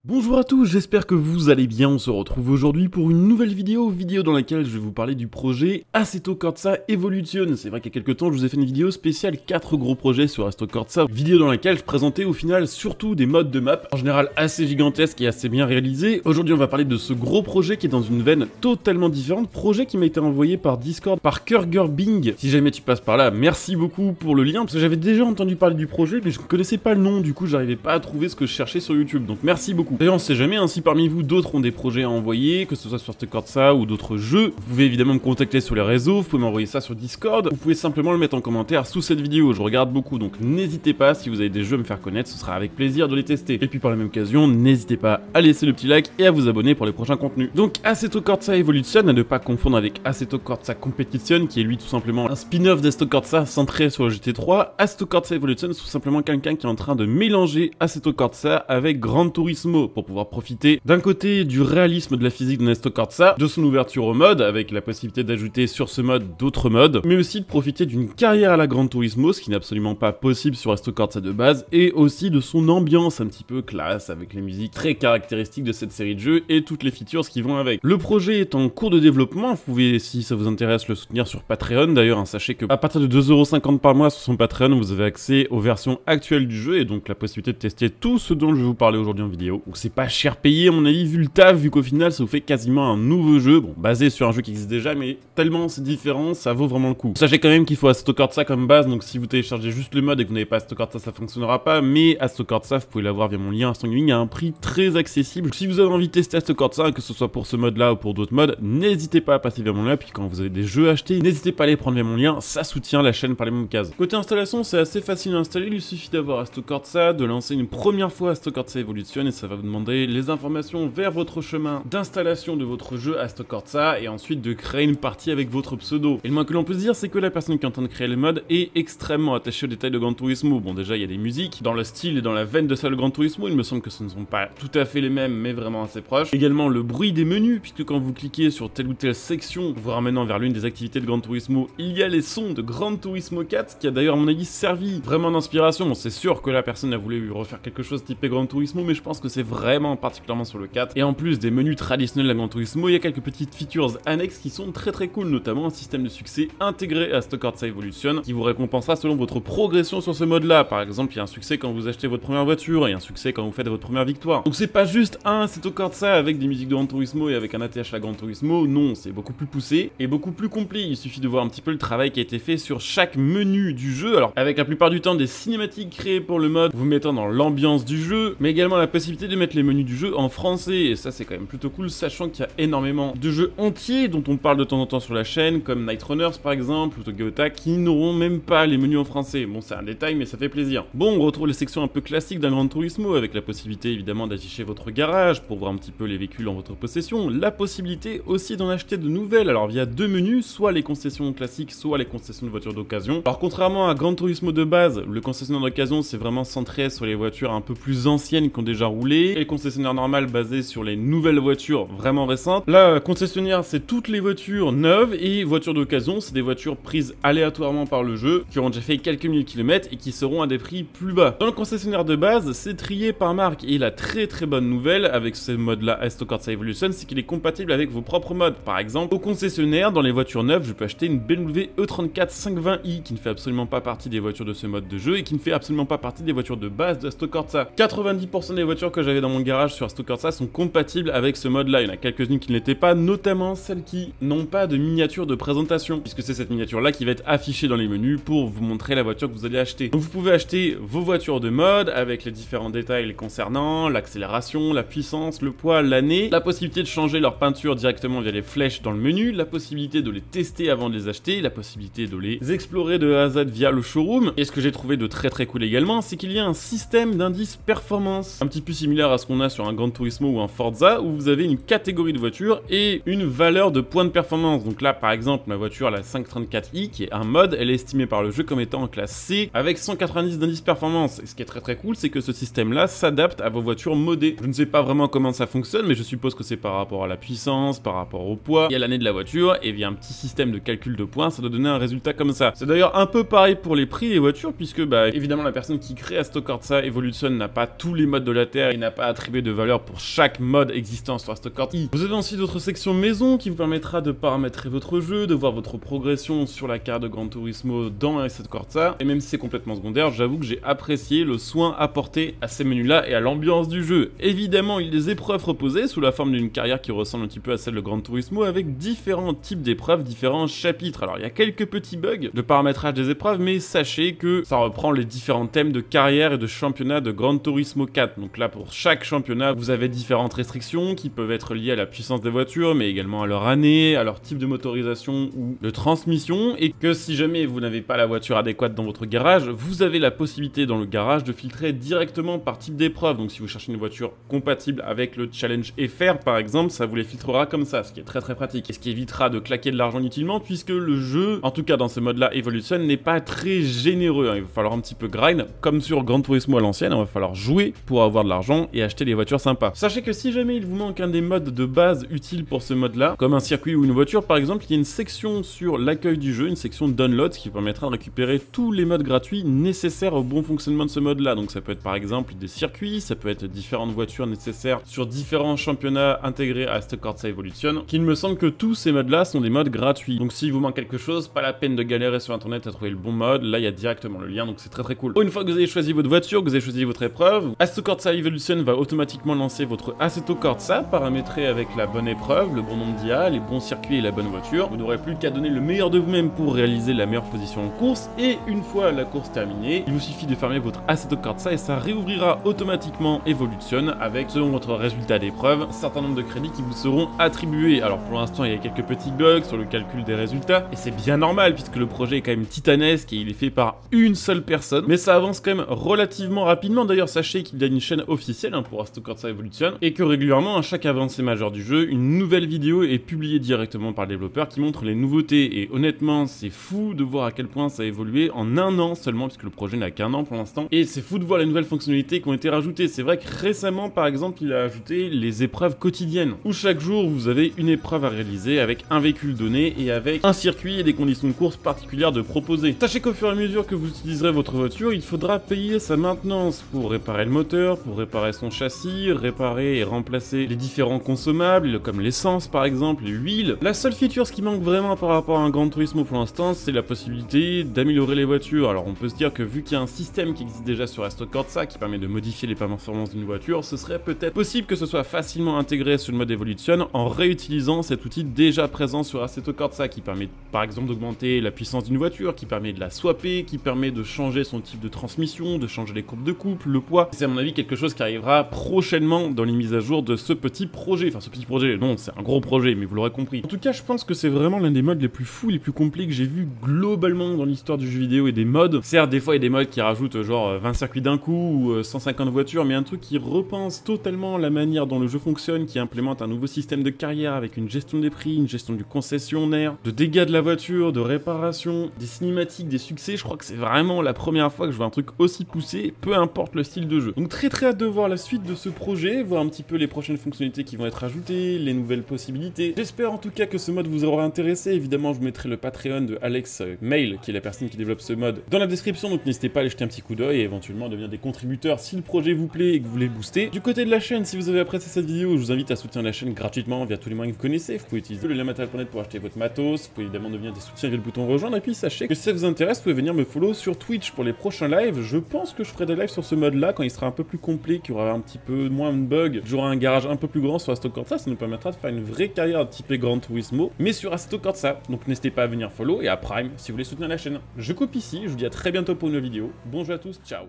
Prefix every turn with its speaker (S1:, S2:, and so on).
S1: Bonjour à tous, j'espère que vous allez bien, on se retrouve aujourd'hui pour une nouvelle vidéo dans laquelle je vais vous parler du projet Assetto Corsa Evolution. C'est vrai qu'il y a quelques temps je vous ai fait une vidéo spéciale 4 gros projets sur Assetto Corsa, vidéo dans laquelle je présentais au final surtout des modes de map, en général assez gigantesques et assez bien réalisés. Aujourd'hui on va parler de ce gros projet qui est dans une veine totalement différente, projet qui m'a été envoyé par Discord, par Kurgerbing. Si jamais tu passes par là, merci beaucoup pour le lien, parce que j'avais déjà entendu parler du projet mais je ne connaissais pas le nom, du coup j'arrivais pas à trouver ce que je cherchais sur YouTube, donc merci beaucoup. D'ailleurs on sait jamais, hein, si parmi vous d'autres ont des projets à envoyer, que ce soit sur Assetto Corsa ou d'autres jeux, vous pouvez évidemment me contacter sur les réseaux, vous pouvez m'envoyer ça sur Discord, vous pouvez simplement le mettre en commentaire sous cette vidéo, je regarde beaucoup, donc n'hésitez pas, si vous avez des jeux à me faire connaître, ce sera avec plaisir de les tester. Et puis par la même occasion, n'hésitez pas à laisser le petit like et à vous abonner pour les prochains contenus. Donc Assetto Corsa Evolution, à ne pas confondre avec Assetto Corsa Competition, qui est lui tout simplement un spin-off d'Assetto Corsa centré sur le GT3. Assetto Corsa Evolution, c'est tout simplement quelqu'un qui est en train de mélanger Assetto Corsa avec Gran Turismo, pour pouvoir profiter d'un côté du réalisme de la physique de Assetto Corsa, de son ouverture au mode, avec la possibilité d'ajouter sur ce mode d'autres modes, mais aussi de profiter d'une carrière à la Gran Turismo, ce qui n'est absolument pas possible sur Assetto Corsa de base, et aussi de son ambiance un petit peu classe, avec les musiques très caractéristiques de cette série de jeux, et toutes les features qui vont avec. Le projet est en cours de développement, vous pouvez, si ça vous intéresse, le soutenir sur Patreon, d'ailleurs, hein, sachez que à partir de 2,50€ par mois sur son Patreon, vous avez accès aux versions actuelles du jeu, et donc la possibilité de tester tout ce dont je vais vous parler aujourd'hui en vidéo. Donc c'est pas cher payé à mon avis vu le taf, vu qu'au final ça vous fait quasiment un nouveau jeu, bon basé sur un jeu qui existe déjà, mais tellement c'est différent, ça vaut vraiment le coup. Sachez quand même qu'il faut Assetto Corsa comme base, donc si vous téléchargez juste le mode et que vous n'avez pas Assetto Corsa, ça fonctionnera pas, mais Assetto Corsa vous pouvez l'avoir via mon lien Instant Gaming à un prix très accessible. Si vous avez envie de tester Assetto Corsa, que ce soit pour ce mode là ou pour d'autres modes, n'hésitez pas à passer via mon lien, puis quand vous avez des jeux à acheter, n'hésitez pas à les prendre via mon lien, ça soutient la chaîne par les mêmes cases. Côté installation, c'est assez facile à installer, il suffit d'avoir Assetto Corsa, de lancer une première fois Assetto Corsa Evolution et ça va vous demander les informations vers votre chemin d'installation de votre jeu Assetto Corsa et ensuite de créer une partie avec votre pseudo. Et le moins que l'on puisse dire, c'est que la personne qui est en train de créer le mode est extrêmement attachée aux détails de Gran Turismo. Bon, déjà, il y a des musiques, dans le style et dans la veine de celle de Gran Turismo, il me semble que ce ne sont pas tout à fait les mêmes, mais vraiment assez proches. Également, le bruit des menus, puisque quand vous cliquez sur telle ou telle section, vous ramenant vers l'une des activités de Gran Turismo, il y a les sons de Gran Turismo 4, qui a d'ailleurs, à mon avis, servi vraiment d'inspiration. Bon, c'est sûr que la personne a voulu refaire quelque chose typé Gran Turismo, mais je pense que c'est vraiment particulièrement sur le 4. Et en plus des menus traditionnels de la Gran Turismo, il y a quelques petites features annexes qui sont très cool, notamment un système de succès intégré à Assetto Corsa Evolution qui vous récompensera selon votre progression sur ce mode là. Par exemple, il y a un succès quand vous achetez votre première voiture et un succès quand vous faites votre première victoire. Donc c'est pas juste un Assetto Corsa avec des musiques de Gran Turismo et avec un ATH à la Gran Turismo, non, c'est beaucoup plus poussé et beaucoup plus complet. Il suffit de voir un petit peu le travail qui a été fait sur chaque menu du jeu, alors avec la plupart du temps des cinématiques créées pour le mode, vous mettant dans l'ambiance du jeu, mais également la possibilité de mettre les menus du jeu en français, et ça c'est quand même plutôt cool, sachant qu'il y a énormément de jeux entiers dont on parle de temps en temps sur la chaîne, comme Night Runners par exemple, ou Toyota, qui n'auront même pas les menus en français. Bon, c'est un détail, mais ça fait plaisir. Bon, on retrouve les sections un peu classiques d'un Gran Turismo, avec la possibilité évidemment d'afficher votre garage, pour voir un petit peu les véhicules en votre possession, la possibilité aussi d'en acheter de nouvelles, alors via deux menus, soit les concessions classiques, soit les concessions de voitures d'occasion. Alors contrairement à Gran Turismo de base, le concessionnaire d'occasion c'est vraiment centré sur les voitures un peu plus anciennes qui ont déjà roulé, et le concessionnaire normal basé sur les nouvelles voitures vraiment récentes. Là, concessionnaire, c'est toutes les voitures neuves, et voitures d'occasion, c'est des voitures prises aléatoirement par le jeu, qui ont déjà fait quelques milliers de kilomètres et qui seront à des prix plus bas. Dans le concessionnaire de base, c'est trié par marque, et la très bonne nouvelle avec ce mode-là, Assetto Corsa Evolution, c'est qu'il est compatible avec vos propres modes. Par exemple, au concessionnaire, dans les voitures neuves, je peux acheter une BMW E34 520i, qui ne fait absolument pas partie des voitures de ce mode de jeu, et qui ne fait absolument pas partie des voitures de base de Assetto Corsa. 90% des voitures que j'avais dans mon garage sur Assetto Corsa sont compatibles avec ce mode-là. Il y en a quelques-unes qui ne l'étaient pas, notamment celles qui n'ont pas de miniature de présentation, puisque c'est cette miniature-là qui va être affichée dans les menus pour vous montrer la voiture que vous allez acheter. Donc vous pouvez acheter vos voitures de mode avec les différents détails les concernant, l'accélération, la puissance, le poids, l'année, la possibilité de changer leur peinture directement via les flèches dans le menu, la possibilité de les tester avant de les acheter, la possibilité de les explorer de A à Z via le showroom. Et ce que j'ai trouvé de très cool également, c'est qu'il y a un système d'indices performance, un petit peu similaire à ce qu'on a sur un Gran Turismo ou un Forza, où vous avez une catégorie de voiture et une valeur de points de performance. Donc là, par exemple, ma voiture, la 534i, qui est un mode, elle est estimée par le jeu comme étant en classe C, avec 190 d'indice performance. Et ce qui est très cool, c'est que ce système-là s'adapte à vos voitures modées. Je ne sais pas vraiment comment ça fonctionne, mais je suppose que c'est par rapport à la puissance, par rapport au poids, et à l'année de la voiture, et via un petit système de calcul de points, ça doit donner un résultat comme ça. C'est d'ailleurs un peu pareil pour les prix des voitures, puisque, évidemment, la personne qui crée Assetto Corsa Evolution n'a pas tous les modes de la Terre, et n'a a pas attribué de valeur pour chaque mode existant sur Assetto Corsa. Vous avez ensuite votre section maison qui vous permettra de paramétrer votre jeu, de voir votre progression sur la carte de Gran Turismo dans Assetto Corsa. Et même si c'est complètement secondaire, j'avoue que j'ai apprécié le soin apporté à ces menus-là et à l'ambiance du jeu. Évidemment, il y a des épreuves proposées sous la forme d'une carrière qui ressemble un petit peu à celle de Gran Turismo avec différents types d'épreuves, différents chapitres. Alors il y a quelques petits bugs de paramétrage des épreuves, mais sachez que ça reprend les différents thèmes de carrière et de championnat de Gran Turismo 4. Donc là, pour chaque championnat, vous avez différentes restrictions qui peuvent être liées à la puissance des voitures, mais également à leur année, à leur type de motorisation ou de transmission, et que si jamais vous n'avez pas la voiture adéquate dans votre garage, vous avez la possibilité dans le garage de filtrer directement par type d'épreuve. Donc si vous cherchez une voiture compatible avec le Challenge FR par exemple, ça vous les filtrera comme ça, ce qui est très pratique, et ce qui évitera de claquer de l'argent inutilement, puisque le jeu, en tout cas dans ce mode-là Evolution, n'est pas très généreux, hein. Il va falloir un petit peu grind, comme sur Gran Turismo à l'ancienne, il va falloir jouer pour avoir de l'argent et acheter des voitures sympas. Sachez que si jamais il vous manque un des modes de base utiles pour ce mode-là, comme un circuit ou une voiture par exemple, il y a une section sur l'accueil du jeu, une section download, qui permettra de récupérer tous les modes gratuits nécessaires au bon fonctionnement de ce mode-là. Donc ça peut être par exemple des circuits, ça peut être différentes voitures nécessaires sur différents championnats intégrés à Assetto Corsa Evolution, qu'il me semble que tous ces modes-là sont des modes gratuits. Donc s'il vous manque quelque chose, pas la peine de galérer sur internet à trouver le bon mode, là il y a directement le lien, donc c'est très cool. Une fois que vous avez choisi votre voiture, que vous avez choisi votre épreuve, Assetto Corsa Evolution va automatiquement lancer votre Assetto Corsa, paramétré avec la bonne épreuve, le bon nombre d'IA, les bons circuits et la bonne voiture. Vous n'aurez plus qu'à donner le meilleur de vous-même pour réaliser la meilleure position en course, et une fois la course terminée, il vous suffit de fermer votre Assetto Corsa et ça réouvrira automatiquement Evolution avec, selon votre résultat d'épreuve, un certain nombre de crédits qui vous seront attribués. Alors pour l'instant, il y a quelques petits bugs sur le calcul des résultats, et c'est bien normal puisque le projet est quand même titanesque et il est fait par une seule personne, mais ça avance quand même relativement rapidement. D'ailleurs, sachez qu'il y a une chaîne officielle pour Assetto Corsa Evolution et que régulièrement, à chaque avancée majeure du jeu, une nouvelle vidéo est publiée directement par le développeur qui montre les nouveautés. Et honnêtement, c'est fou de voir à quel point ça a évolué en un an seulement, puisque le projet n'a qu'un an pour l'instant. Et c'est fou de voir les nouvelles fonctionnalités qui ont été rajoutées. C'est vrai que récemment, par exemple, il a ajouté les épreuves quotidiennes, où chaque jour vous avez une épreuve à réaliser avec un véhicule donné et avec un circuit et des conditions de course particulières de proposer. Sachez qu'au fur et à mesure que vous utiliserez votre voiture, il faudra payer sa maintenance pour réparer le moteur, pour réparer son châssis, réparer et remplacer les différents consommables, comme l'essence par exemple, les huiles. La seule feature, ce qui manque vraiment par rapport à un Gran Turismo pour l'instant, c'est la possibilité d'améliorer les voitures. Alors on peut se dire que vu qu'il y a un système qui existe déjà sur Assetto Corsa qui permet de modifier les performances d'une voiture, ce serait peut-être possible que ce soit facilement intégré sur le mode Evolution en réutilisant cet outil déjà présent sur Assetto Corsa qui permet par exemple d'augmenter la puissance d'une voiture, qui permet de la swapper, qui permet de changer son type de transmission, de changer les courbes de couple, le poids. C'est à mon avis quelque chose qui arrivera prochainement dans les mises à jour de ce petit projet. Enfin ce petit projet, non, c'est un gros projet, mais vous l'aurez compris. En tout cas, je pense que c'est vraiment l'un des modes les plus fous, les plus complets que j'ai vu globalement dans l'histoire du jeu vidéo et des modes. Certes, des fois il y a des modes qui rajoutent genre 20 circuits d'un coup ou 150 voitures, mais un truc qui repense totalement la manière dont le jeu fonctionne, qui implémente un nouveau système de carrière avec une gestion des prix, une gestion du concessionnaire, de dégâts de la voiture, de réparation, des cinématiques, des succès. Je crois que c'est vraiment la première fois que je vois un truc aussi poussé, peu importe le style de jeu. Donc très hâte de voir la suite de ce projet, voir un petit peu les prochaines fonctionnalités qui vont être ajoutées, les nouvelles possibilités. J'espère en tout cas que ce mode vous aura intéressé. Évidemment, je vous mettrai le Patreon de Alex Mail, qui est la personne qui développe ce mode, dans la description, donc n'hésitez pas à aller jeter un petit coup d'œil et éventuellement devenir des contributeurs si le projet vous plaît et que vous voulez booster. Du côté de la chaîne, si vous avez apprécié cette vidéo, je vous invite à soutenir la chaîne gratuitement via tous les moyens que vous connaissez. Vous pouvez utiliser le lien matériel.net pour acheter votre matos, vous pouvez évidemment devenir des soutiens via le bouton rejoindre, et puis sachez que si ça vous intéresse, vous pouvez venir me follow sur Twitch pour les prochains lives. Je pense que je ferai des lives sur ce mode là quand il sera un peu plus complet, qu'il y aura un petit peu moins de bugs, j'aurai un garage un peu plus grand sur Assetto Corsa, ça nous permettra de faire une vraie carrière typée Gran Turismo, mais sur Assetto Corsa. Donc n'hésitez pas à venir follow et à Prime si vous voulez soutenir la chaîne. Je coupe ici, je vous dis à très bientôt pour une nouvelle vidéo. Bonjour à tous, ciao.